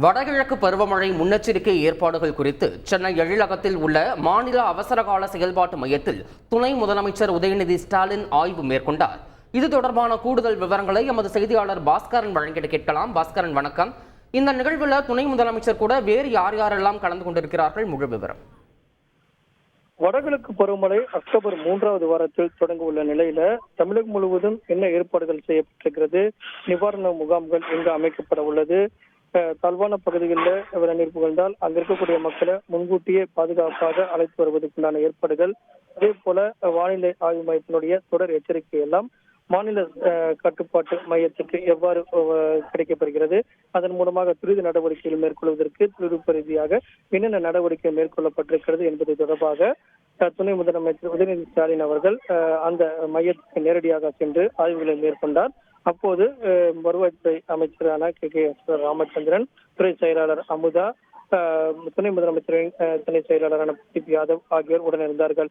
வடகிழக்கு பருவமழை முன்னெச்சரிக்கை ஏற்பாடுகள் குறித்து சென்னை எழிலகத்தில் உள்ள மாநில அவசரகால செயல்பாட்டு மையத்தில் துணை முதலமைச்சர் உதயநிதி ஸ்டாலின் ஆய்வு மேற்கொண்டார். இது தொடர்பான கூடுதல் விவரங்களை எமது செய்தியாளர் பாஸ்கரன் வழங்கிட கேட்கலாம். பாஸ்கரன், வணக்கம். இந்த நிகழ்வில் துணை முதலமைச்சர் கூட வேறு யார் யாரெல்லாம் கலந்து கொண்டிருக்கிறார்கள்? முழு விவரம். வடகிழக்கு பருவமழை அக்டோபர் 3வது வாரத்தில் தொடங்க உள்ள நிலையில தமிழகம் முழுவதும் என்ன ஏற்பாடுகள் செய்யப்பட்டிருக்கிறது, நிவாரண முகாம்கள் எங்கு அமைக்கப்பட உள்ளது, தாழ்வான பகுதிகளில் நீர் புகழ்ந்தால் அங்க இருக்கக்கூடிய மக்களை முன்கூட்டியே பாதுகாப்பாக அழைத்து வருவதற்குண்டான ஏற்பாடுகள், அதே போல வானிலை ஆய்வு மையத்தினுடைய தொடர் எச்சரிக்கை எல்லாம் மாநில கட்டுப்பாட்டு மையத்துக்கு எவ்வாறு கிடைக்கப்பெறுகிறது, அதன் மூலமாக துரித நடவடிக்கைகள் மேற்கொள்வதற்கு தொழில்நுட்ப ரீதியாக என்னென்ன நடவடிக்கை மேற்கொள்ளப்பட்டிருக்கிறது என்பது தொடர்பாக துணை முதலமைச்சர் உதயநிதி ஸ்டாலின் அவர்கள் அந்த மையத்துக்கு நேரடியாக சென்று ஆய்வுகளை மேற்கொண்டார். அப்போது வருவாய்த்துறை அமைச்சரான கே.எஸ். ராமச்சந்திரன், துறை செயலாளர் அமுதா, துணை முதலமைச்சரின் துணை செயலாளரான பி யாதவ் ஆகியோர் உடனிருந்தார்கள்.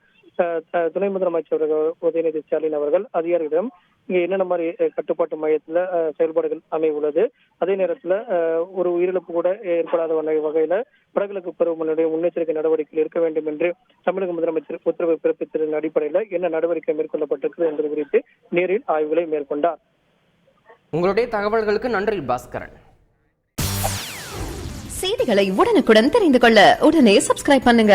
துணை முதலமைச்சர் உதயநிதி ஸ்டாலின் அவர்கள் அதிகாரிகளிடம் இங்க என்னென்ன மாதிரி கட்டுப்பாட்டு மையத்துல செயல்பாடுகள் அமைய உள்ளது, அதே நேரத்துல ஒரு உயிரிழப்பு கூட ஏற்படாத வகையில வடகிழக்கு பருவமழையுடைய முன்னெச்சரிக்கை நடவடிக்கைகள் இருக்க வேண்டும் என்று தமிழக முதலமைச்சர் உத்தரவு பிறப்பித்ததன் அடிப்படையில் என்ன நடவடிக்கை மேற்கொள்ளப்பட்டிருக்கிறது என்பது குறித்து நேரில் ஆய்வுகளை மேற்கொண்டார். உங்களுடைய தகவல்களுக்கு நன்றி பாஸ்கரன். செய்திகளை உடனுக்குடன் தெரிந்து கொள்ள உடனே சப்ஸ்கிரைப் பண்ணுங்க.